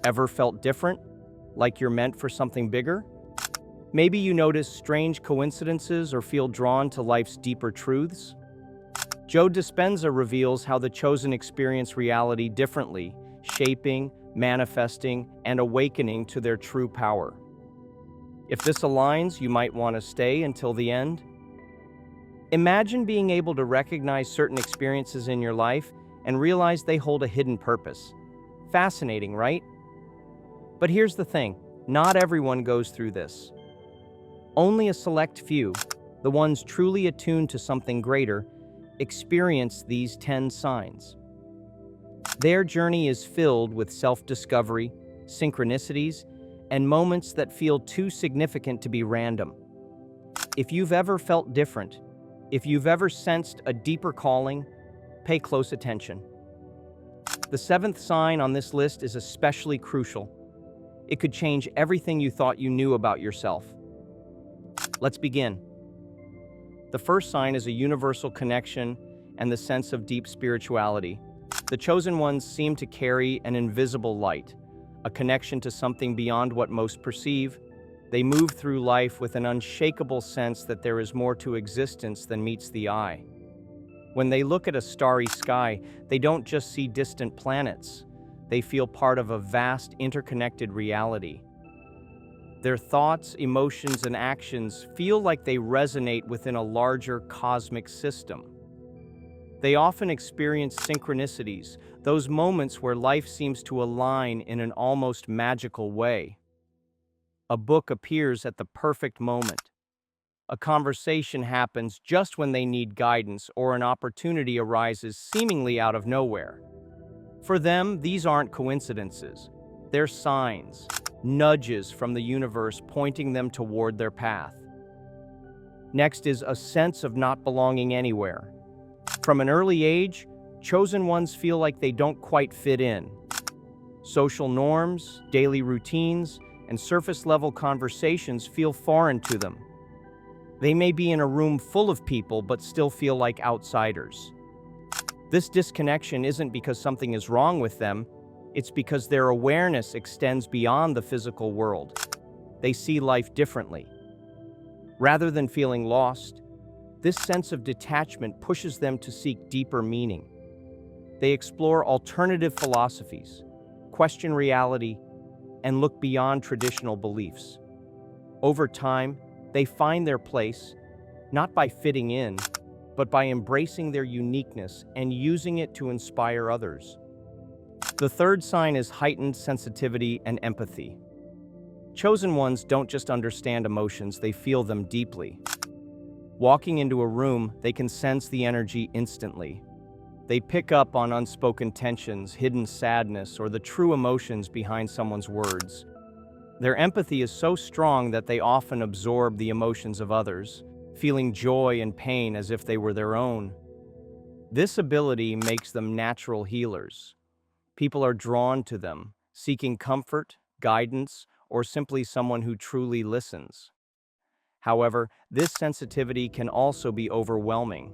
Ever felt different? Like you're meant for something bigger? Maybe you notice strange coincidences or feel drawn to life's deeper truths? Joe Dispenza reveals how the chosen experience reality differently, shaping, manifesting, and awakening to their true power. If this aligns, you might want to stay until the end. Imagine being able to recognize certain experiences in your life and realize they hold a hidden purpose. Fascinating, right? But here's the thing, not everyone goes through this. Only a select few, the ones truly attuned to something greater, experience these 10 signs. Their journey is filled with self-discovery, synchronicities, and moments that feel too significant to be random. If you've ever felt different, if you've ever sensed a deeper calling, pay close attention. The 7th sign on this list is especially crucial. It could change everything you thought you knew about yourself. Let's begin. The first sign is a universal connection and the sense of deep spirituality. The chosen ones seem to carry an invisible light, a connection to something beyond what most perceive. They move through life with an unshakable sense that there is more to existence than meets the eye. When they look at a starry sky, they don't just see distant planets. They feel part of a vast, interconnected reality. Their thoughts, emotions, and actions feel like they resonate within a larger cosmic system. They often experience synchronicities, those moments where life seems to align in an almost magical way. A book appears at the perfect moment. A conversation happens just when they need guidance, or an opportunity arises seemingly out of nowhere. For them, these aren't coincidences. They're signs, nudges from the universe pointing them toward their path. Next is a sense of not belonging anywhere. From an early age, chosen ones feel like they don't quite fit in. Social norms, daily routines, and surface-level conversations feel foreign to them. They may be in a room full of people but still feel like outsiders. This disconnection isn't because something is wrong with them, it's because their awareness extends beyond the physical world. They see life differently. Rather than feeling lost, this sense of detachment pushes them to seek deeper meaning. They explore alternative philosophies, question reality, and look beyond traditional beliefs. Over time, they find their place, not by fitting in, but by embracing their uniqueness and using it to inspire others. The third sign is heightened sensitivity and empathy. Chosen ones don't just understand emotions, they feel them deeply. Walking into a room, they can sense the energy instantly. They pick up on unspoken tensions, hidden sadness, or the true emotions behind someone's words. Their empathy is so strong that they often absorb the emotions of others, feeling joy and pain as if they were their own. This ability makes them natural healers. People are drawn to them, seeking comfort, guidance, or simply someone who truly listens. However, this sensitivity can also be overwhelming.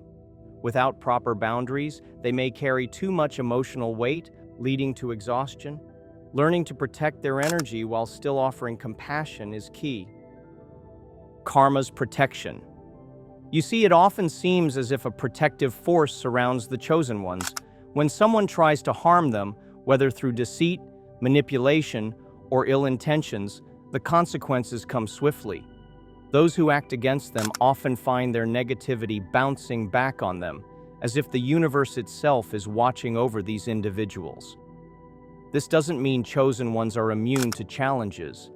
Without proper boundaries, they may carry too much emotional weight, leading to exhaustion. Learning to protect their energy while still offering compassion is key. Karma's protection. You see, it often seems as if a protective force surrounds the chosen ones. When someone tries to harm them, whether through deceit, manipulation, or ill intentions, the consequences come swiftly. Those who act against them often find their negativity bouncing back on them, as if the universe itself is watching over these individuals. This doesn't mean chosen ones are immune to challenges.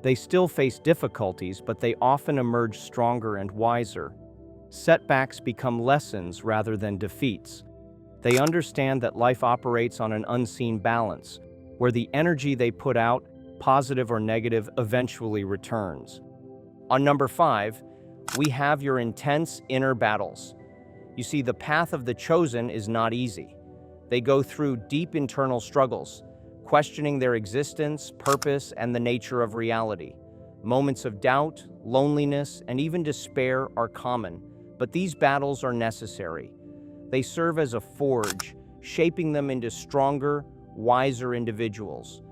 They still face difficulties, but they often emerge stronger and wiser. Setbacks become lessons rather than defeats. They understand that life operates on an unseen balance, where the energy they put out, positive or negative, eventually returns. On number 5, we have your intense inner battles. You see, the path of the chosen is not easy. They go through deep internal struggles, questioning their existence, purpose, and the nature of reality. Moments of doubt, loneliness, and even despair are common, but these battles are necessary. They serve as a forge, shaping them into stronger, wiser individuals.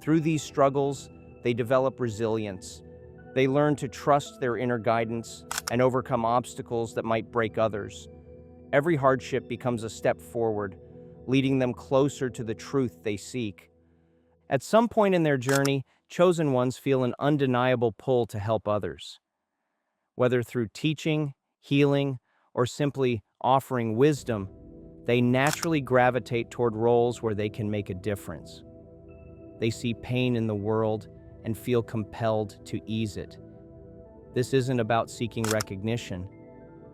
Through these struggles, they develop resilience. They learn to trust their inner guidance and overcome obstacles that might break others. Every hardship becomes a step forward, leading them closer to the truth they seek. At some point in their journey, chosen ones feel an undeniable pull to help others. Whether through teaching, healing, or simply offering wisdom, they naturally gravitate toward roles where they can make a difference. They see pain in the world and feel compelled to ease it. This isn't about seeking recognition.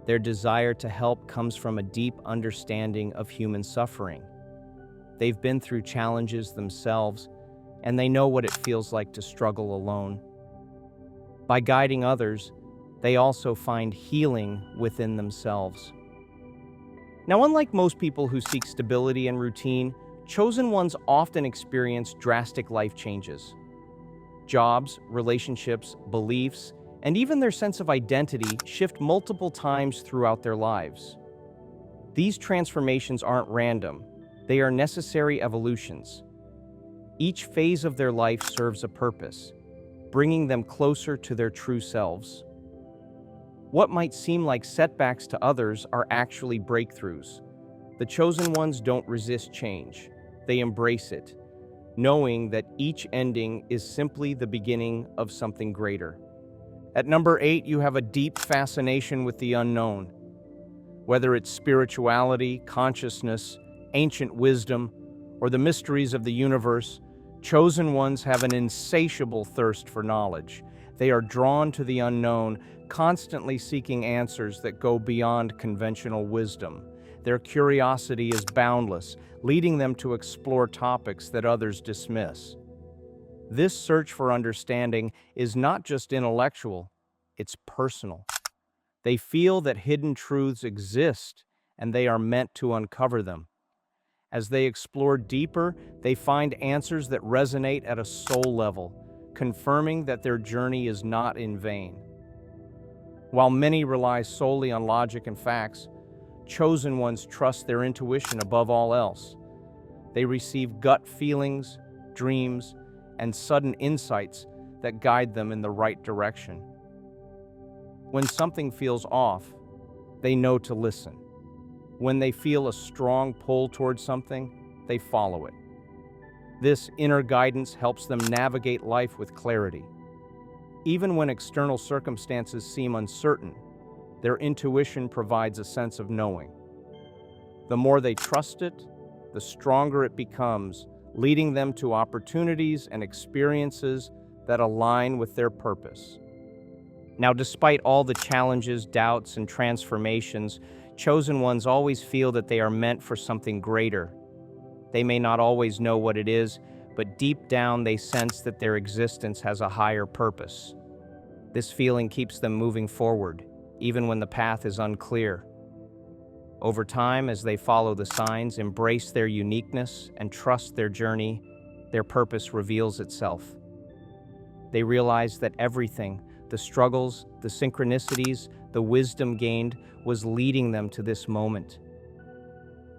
Their desire to help comes from a deep understanding of human suffering. They've been through challenges themselves, and they know what it feels like to struggle alone. By guiding others, they also find healing within themselves. Now, unlike most people who seek stability and routine, chosen ones often experience drastic life changes. Jobs, relationships, beliefs, and even their sense of identity shift multiple times throughout their lives. These transformations aren't random. They are necessary evolutions. Each phase of their life serves a purpose, bringing them closer to their true selves. What might seem like setbacks to others are actually breakthroughs. The chosen ones don't resist change. They embrace it, knowing that each ending is simply the beginning of something greater. At number 8, you have a deep fascination with the unknown. Whether it's spirituality, consciousness, ancient wisdom, or the mysteries of the universe, chosen ones have an insatiable thirst for knowledge. They are drawn to the unknown, constantly seeking answers that go beyond conventional wisdom. Their curiosity is boundless, leading them to explore topics that others dismiss. This search for understanding is not just intellectual, it's personal. They feel that hidden truths exist, and they are meant to uncover them. As they explore deeper, they find answers that resonate at a soul level, confirming that their journey is not in vain. While many rely solely on logic and facts, chosen ones trust their intuition above all else. They receive gut feelings, dreams, and sudden insights that guide them in the right direction. When something feels off, they know to listen. When they feel a strong pull towards something, they follow it. This inner guidance helps them navigate life with clarity. Even when external circumstances seem uncertain, their intuition provides a sense of knowing. The more they trust it, the stronger it becomes, leading them to opportunities and experiences that align with their purpose. Now, despite all the challenges, doubts, and transformations, chosen ones always feel that they are meant for something greater. They may not always know what it is, but deep down they sense that their existence has a higher purpose. This feeling keeps them moving forward, even when the path is unclear. Over time, as they follow the signs, embrace their uniqueness, and trust their journey, their purpose reveals itself. They realize that everything, the struggles, the synchronicities, the wisdom gained, was leading them to this moment,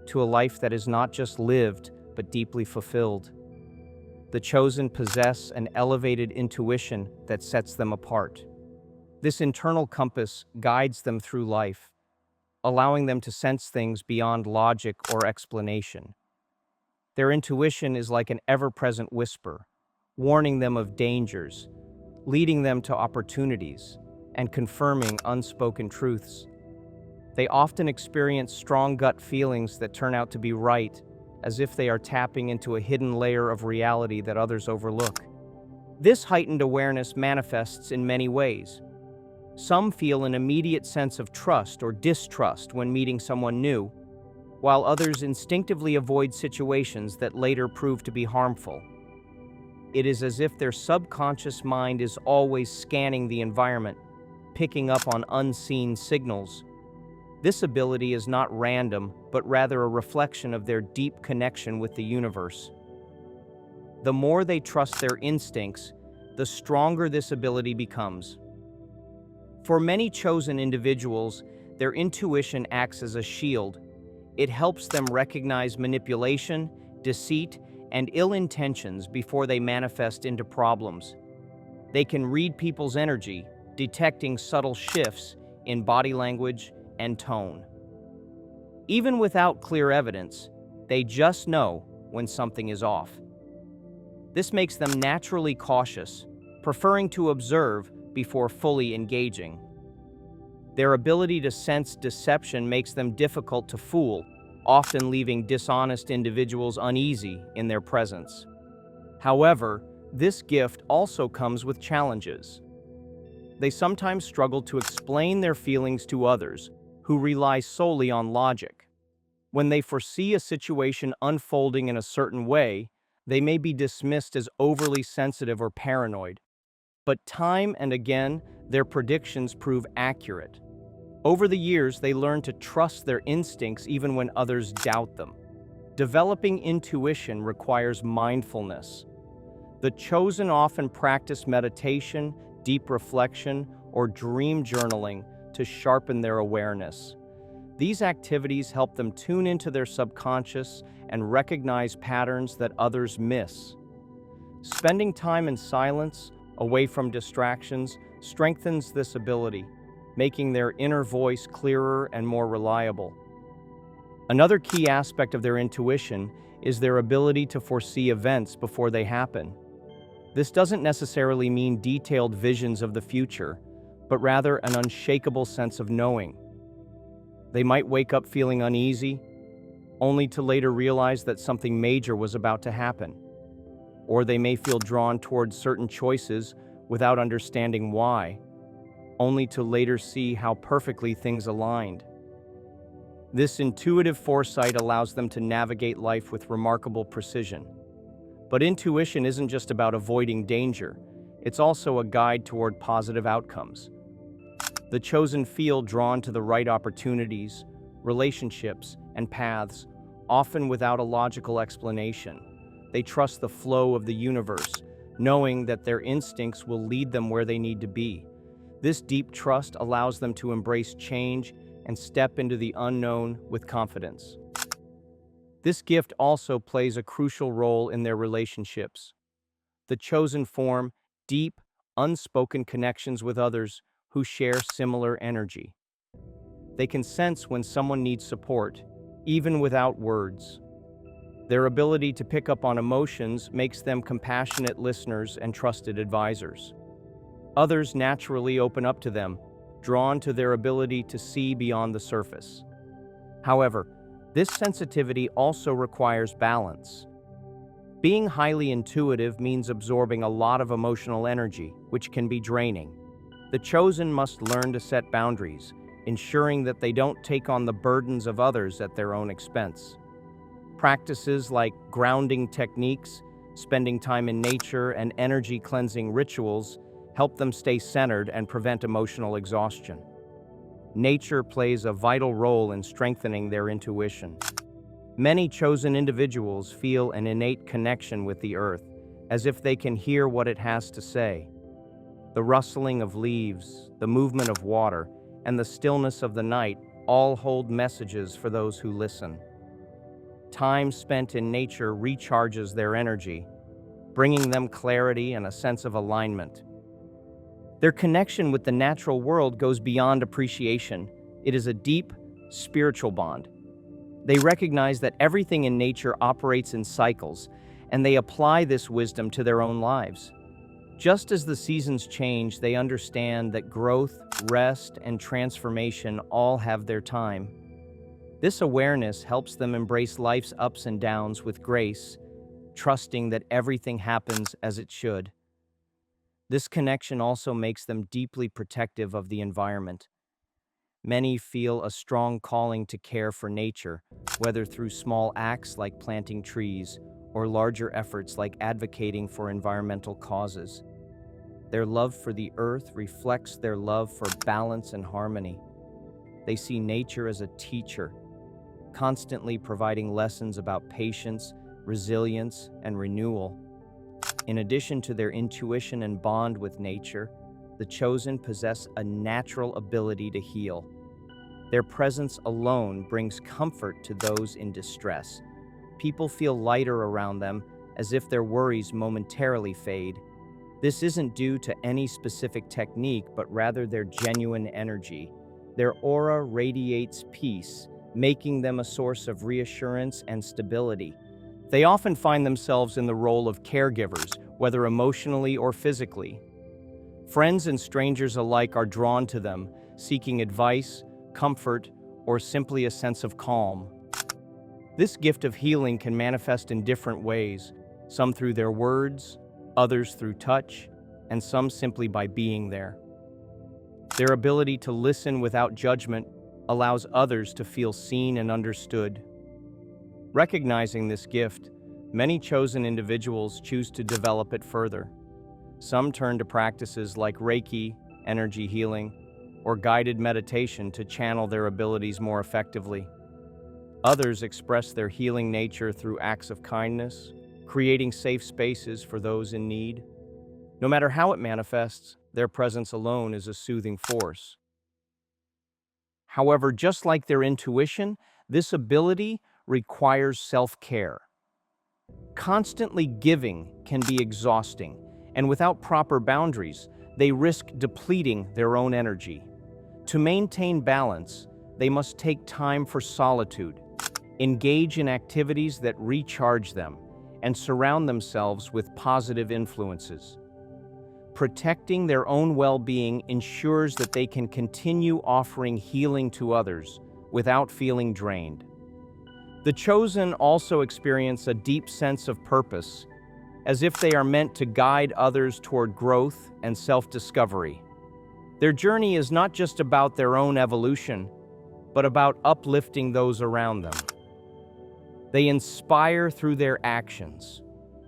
to a life that is not just lived, but deeply fulfilled. The chosen possess an elevated intuition that sets them apart. This internal compass guides them through life, allowing them to sense things beyond logic or explanation. Their intuition is like an ever-present whisper, warning them of dangers, leading them to opportunities, and confirming unspoken truths. They often experience strong gut feelings that turn out to be right, as if they are tapping into a hidden layer of reality that others overlook. This heightened awareness manifests in many ways. Some feel an immediate sense of trust or distrust when meeting someone new, while others instinctively avoid situations that later prove to be harmful. It is as if their subconscious mind is always scanning the environment, picking up on unseen signals. This ability is not random, but rather a reflection of their deep connection with the universe. The more they trust their instincts, the stronger this ability becomes. For many chosen individuals, their intuition acts as a shield. It helps them recognize manipulation, deceit, and ill intentions before they manifest into problems. They can read people's energy, detecting subtle shifts in body language and tone. Even without clear evidence, they just know when something is off. This makes them naturally cautious, preferring to observe before fully engaging. Their ability to sense deception makes them difficult to fool, often leaving dishonest individuals uneasy in their presence. However, this gift also comes with challenges. They sometimes struggle to explain their feelings to others, who rely solely on logic. When they foresee a situation unfolding in a certain way, they may be dismissed as overly sensitive or paranoid. But time and again, their predictions prove accurate. Over the years, they learn to trust their instincts even when others doubt them. Developing intuition requires mindfulness. The chosen often practice meditation, deep reflection, or dream journaling to sharpen their awareness. These activities help them tune into their subconscious and recognize patterns that others miss. Spending time in silence, away from distractions, strengthens this ability, making their inner voice clearer and more reliable. Another key aspect of their intuition is their ability to foresee events before they happen. This doesn't necessarily mean detailed visions of the future, but rather an unshakable sense of knowing. They might wake up feeling uneasy, only to later realize that something major was about to happen. Or they may feel drawn towards certain choices without understanding why, only to later see how perfectly things aligned. This intuitive foresight allows them to navigate life with remarkable precision. But intuition isn't just about avoiding danger, it's also a guide toward positive outcomes. The chosen feel drawn to the right opportunities, relationships, and paths, often without a logical explanation. They trust the flow of the universe, knowing that their instincts will lead them where they need to be. This deep trust allows them to embrace change and step into the unknown with confidence. This gift also plays a crucial role in their relationships. The chosen form deep, unspoken connections with others who share similar energy. They can sense when someone needs support, even without words. Their ability to pick up on emotions makes them compassionate listeners and trusted advisors. Others naturally open up to them, drawn to their ability to see beyond the surface. However, this sensitivity also requires balance. Being highly intuitive means absorbing a lot of emotional energy, which can be draining. The chosen must learn to set boundaries, ensuring that they don't take on the burdens of others at their own expense. Practices like grounding techniques, spending time in nature, and energy-cleansing rituals help them stay centered and prevent emotional exhaustion. Nature plays a vital role in strengthening their intuition. Many chosen individuals feel an innate connection with the earth, as if they can hear what it has to say. The rustling of leaves, the movement of water, and the stillness of the night all hold messages for those who listen. Time spent in nature recharges their energy, bringing them clarity and a sense of alignment. Their connection with the natural world goes beyond appreciation. It is a deep, spiritual bond. They recognize that everything in nature operates in cycles, and they apply this wisdom to their own lives. Just as the seasons change, they understand that growth, rest, and transformation all have their time. This awareness helps them embrace life's ups and downs with grace, trusting that everything happens as it should. This connection also makes them deeply protective of the environment. Many feel a strong calling to care for nature, whether through small acts like planting trees or larger efforts like advocating for environmental causes. Their love for the earth reflects their love for balance and harmony. They see nature as a teacher, constantly providing lessons about patience, resilience, and renewal. In addition to their intuition and bond with nature, the chosen possess a natural ability to heal. Their presence alone brings comfort to those in distress. People feel lighter around them, as if their worries momentarily fade. This isn't due to any specific technique, but rather their genuine energy. Their aura radiates peace, making them a source of reassurance and stability. They often find themselves in the role of caregivers, whether emotionally or physically. Friends and strangers alike are drawn to them, seeking advice, comfort, or simply a sense of calm. This gift of healing can manifest in different ways, some through their words, others through touch, and some simply by being there. Their ability to listen without judgment allows others to feel seen and understood. Recognizing this gift, many chosen individuals choose to develop it further. Some turn to practices like Reiki, energy healing, or guided meditation to channel their abilities more effectively. Others express their healing nature through acts of kindness, creating safe spaces for those in need. No matter how it manifests, their presence alone is a soothing force. However, just like their intuition, this ability requires self-care. Constantly giving can be exhausting, and without proper boundaries, they risk depleting their own energy. To maintain balance, they must take time for solitude, engage in activities that recharge them, and surround themselves with positive influences. Protecting their own well-being ensures that they can continue offering healing to others without feeling drained. The chosen also experience a deep sense of purpose, as if they are meant to guide others toward growth and self-discovery. Their journey is not just about their own evolution, but about uplifting those around them. They inspire through their actions,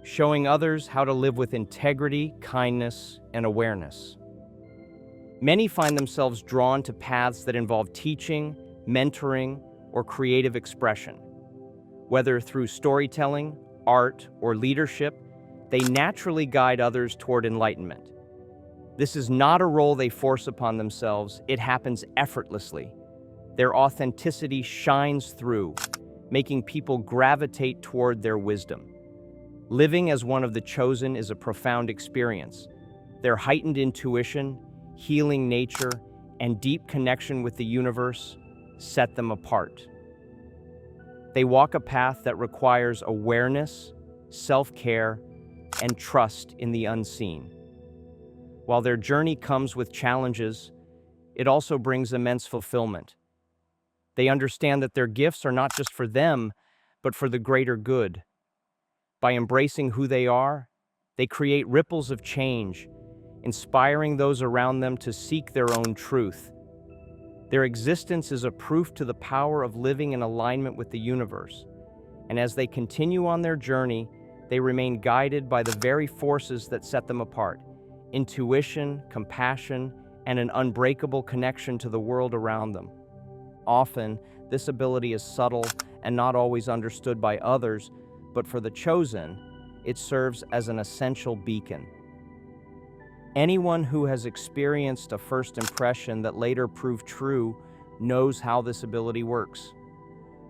showing others how to live with integrity, kindness, and awareness. Many find themselves drawn to paths that involve teaching, mentoring, or creative expression. Whether through storytelling, art, or leadership, they naturally guide others toward enlightenment. This is not a role they force upon themselves, it happens effortlessly. Their authenticity shines through, making people gravitate toward their wisdom. Living as one of the chosen is a profound experience. Their heightened intuition, healing nature, and deep connection with the universe set them apart. They walk a path that requires awareness, self-care, and trust in the unseen. While their journey comes with challenges, it also brings immense fulfillment. They understand that their gifts are not just for them, but for the greater good. By embracing who they are, they create ripples of change, inspiring those around them to seek their own truth. Their existence is a proof to the power of living in alignment with the universe, and as they continue on their journey, they remain guided by the very forces that set them apart: intuition, compassion, and an unbreakable connection to the world around them. Often, this ability is subtle and not always understood by others, but for the chosen, it serves as an essential beacon. Anyone who has experienced a first impression that later proved true knows how this ability works.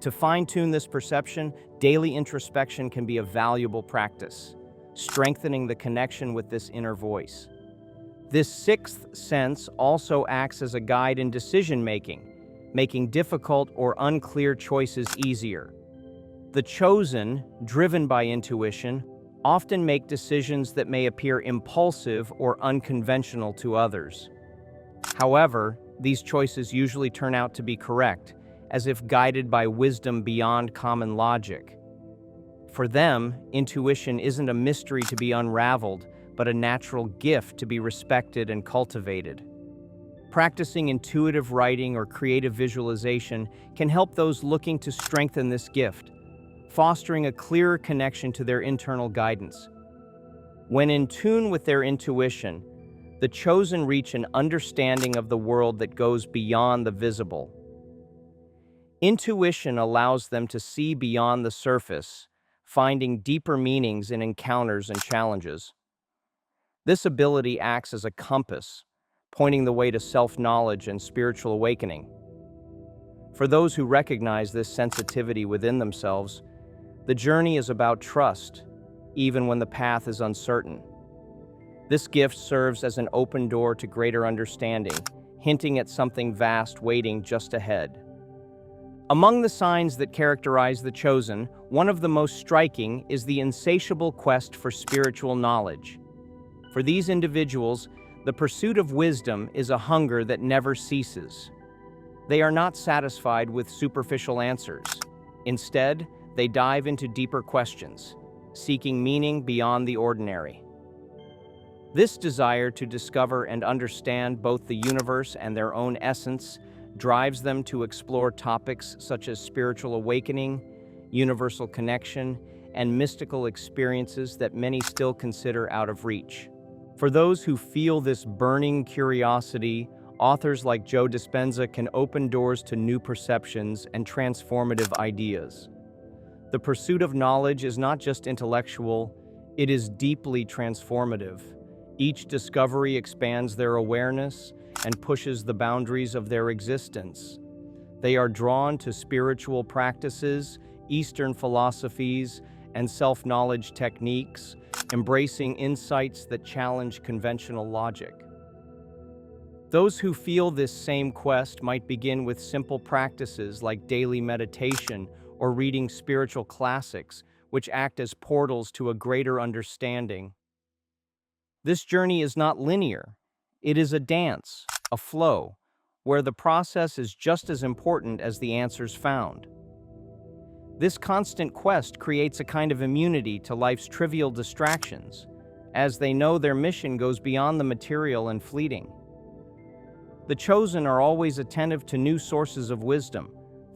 To fine-tune this perception, daily introspection can be a valuable practice, strengthening the connection with this inner voice. This sixth sense also acts as a guide in decision-making, making difficult or unclear choices easier. The chosen, driven by intuition, often make decisions that may appear impulsive or unconventional to others. However, these choices usually turn out to be correct, as if guided by wisdom beyond common logic. For them, intuition isn't a mystery to be unraveled, but a natural gift to be respected and cultivated. Practicing intuitive writing or creative visualization can help those looking to strengthen this gift, fostering a clearer connection to their internal guidance. When in tune with their intuition, the chosen reach an understanding of the world that goes beyond the visible. Intuition allows them to see beyond the surface, finding deeper meanings in encounters and challenges. This ability acts as a compass, pointing the way to self-knowledge and spiritual awakening. For those who recognize this sensitivity within themselves, the journey is about trust, even when the path is uncertain. This gift serves as an open door to greater understanding, hinting at something vast waiting just ahead. Among the signs that characterize the chosen, one of the most striking is the insatiable quest for spiritual knowledge. For these individuals, the pursuit of wisdom is a hunger that never ceases. They are not satisfied with superficial answers. Instead, they dive into deeper questions, seeking meaning beyond the ordinary. This desire to discover and understand both the universe and their own essence drives them to explore topics such as spiritual awakening, universal connection, and mystical experiences that many still consider out of reach. For those who feel this burning curiosity, authors like Joe Dispenza can open doors to new perceptions and transformative ideas. The pursuit of knowledge is not just intellectual, it is deeply transformative. Each discovery expands their awareness and pushes the boundaries of their existence. They are drawn to spiritual practices, Eastern philosophies, and self-knowledge techniques, embracing insights that challenge conventional logic. Those who feel this same quest might begin with simple practices like daily meditation or reading spiritual classics, which act as portals to a greater understanding. This journey is not linear. It is a dance, a flow, where the process is just as important as the answers found. This constant quest creates a kind of immunity to life's trivial distractions, as they know their mission goes beyond the material and fleeting. The chosen are always attentive to new sources of wisdom,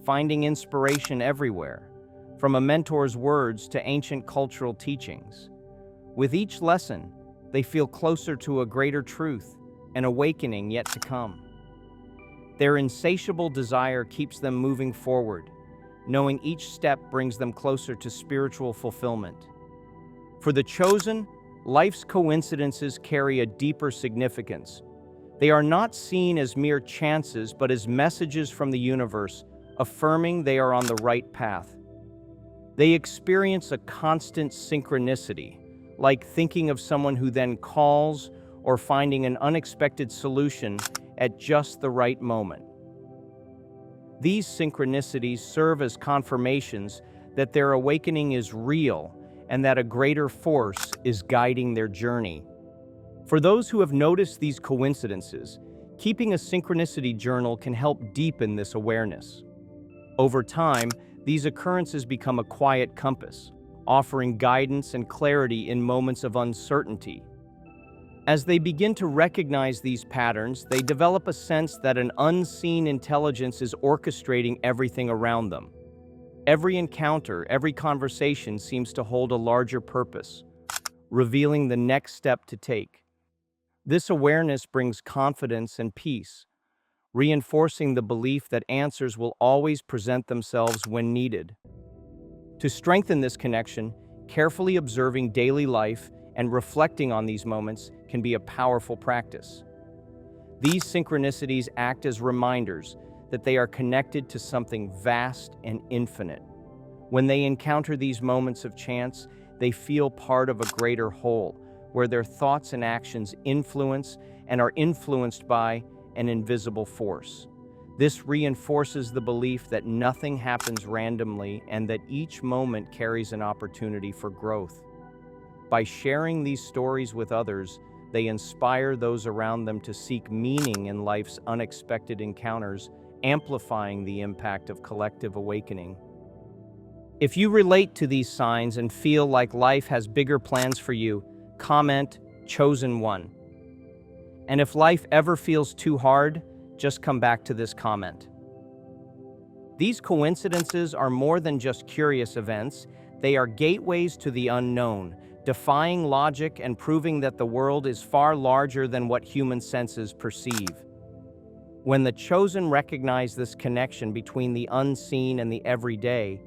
finding inspiration everywhere, from a mentor's words to ancient cultural teachings. With each lesson, they feel closer to a greater truth, an awakening yet to come. Their insatiable desire keeps them moving forward, knowing each step brings them closer to spiritual fulfillment. For the chosen, life's coincidences carry a deeper significance. They are not seen as mere chances, but as messages from the universe, affirming they are on the right path. They experience a constant synchronicity, like thinking of someone who then calls or finding an unexpected solution at just the right moment. These synchronicities serve as confirmations that their awakening is real and that a greater force is guiding their journey. For those who have noticed these coincidences, keeping a synchronicity journal can help deepen this awareness. Over time, these occurrences become a quiet compass, offering guidance and clarity in moments of uncertainty. As they begin to recognize these patterns, they develop a sense that an unseen intelligence is orchestrating everything around them. Every encounter, every conversation seems to hold a larger purpose, revealing the next step to take. This awareness brings confidence and peace, reinforcing the belief that answers will always present themselves when needed. To strengthen this connection, carefully observing daily life and reflecting on these moments can be a powerful practice. These synchronicities act as reminders that they are connected to something vast and infinite. When they encounter these moments of chance, they feel part of a greater whole, where their thoughts and actions influence and are influenced by an invisible force. This reinforces the belief that nothing happens randomly and that each moment carries an opportunity for growth. By sharing these stories with others, they inspire those around them to seek meaning in life's unexpected encounters, amplifying the impact of collective awakening. If you relate to these signs and feel like life has bigger plans for you, comment Chosen One. And if life ever feels too hard, just come back to this comment. These coincidences are more than just curious events. They are gateways to the unknown, defying logic and proving that the world is far larger than what human senses perceive. When the chosen recognize this connection between the unseen and the everyday,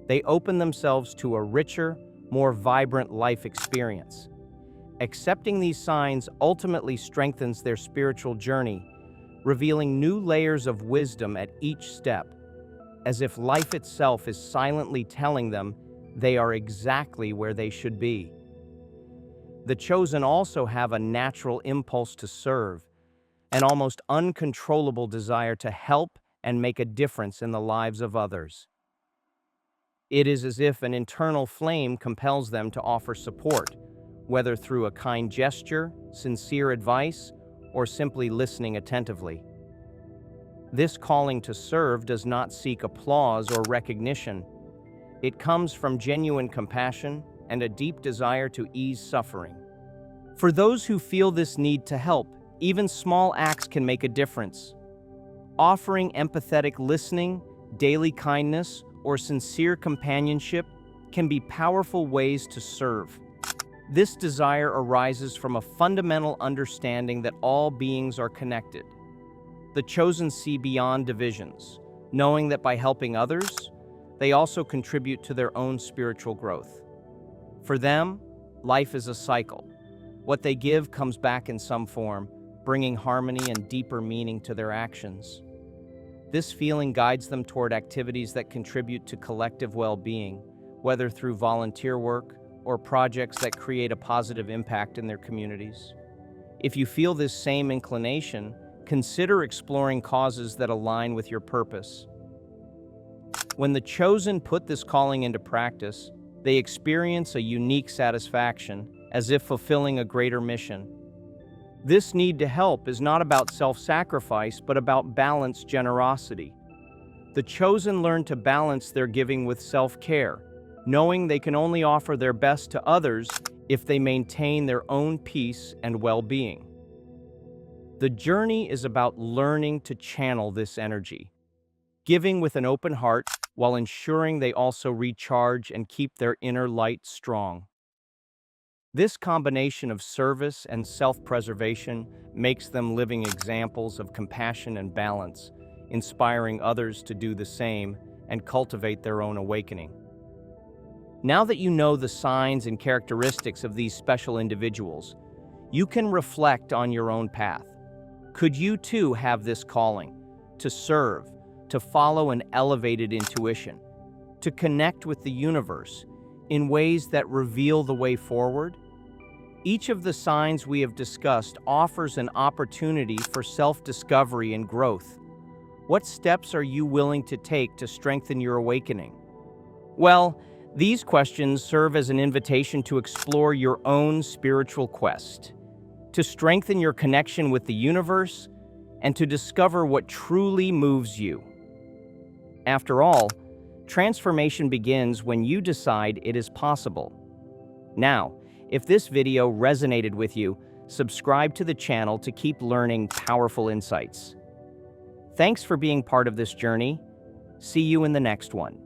they open themselves to a richer, more vibrant life experience. Accepting these signs ultimately strengthens their spiritual journey, revealing new layers of wisdom at each step, as if life itself is silently telling them they are exactly where they should be. The chosen also have a natural impulse to serve, an almost uncontrollable desire to help and make a difference in the lives of others. It is as if an internal flame compels them to offer support, whether through a kind gesture, sincere advice, or simply listening attentively. This calling to serve does not seek applause or recognition. It comes from genuine compassion and a deep desire to ease suffering. For those who feel this need to help, even small acts can make a difference. Offering empathetic listening, daily kindness, or sincere companionship can be powerful ways to serve. This desire arises from a fundamental understanding that all beings are connected. The chosen see beyond divisions, knowing that by helping others, they also contribute to their own spiritual growth. For them, life is a cycle. What they give comes back in some form, bringing harmony and deeper meaning to their actions. This feeling guides them toward activities that contribute to collective well-being, whether through volunteer work or projects that create a positive impact in their communities. If you feel this same inclination, consider exploring causes that align with your purpose. When the chosen put this calling into practice, they experience a unique satisfaction, as if fulfilling a greater mission. This need to help is not about self-sacrifice, but about balanced generosity. The chosen learn to balance their giving with self-care, knowing they can only offer their best to others if they maintain their own peace and well-being. The journey is about learning to channel this energy, giving with an open heart while ensuring they also recharge and keep their inner light strong. This combination of service and self-preservation makes them living examples of compassion and balance, inspiring others to do the same and cultivate their own awakening. Now that you know the signs and characteristics of these special individuals, you can reflect on your own path. Could you too have this calling to serve, to follow an elevated intuition, to connect with the universe in ways that reveal the way forward? Each of the signs we have discussed offers an opportunity for self-discovery and growth. What steps are you willing to take to strengthen your awakening? Well, these questions serve as an invitation to explore your own spiritual quest, to strengthen your connection with the universe, and to discover what truly moves you. After all, transformation begins when you decide it is possible. Now, if this video resonated with you, subscribe to the channel to keep learning powerful insights. Thanks for being part of this journey. See you in the next one.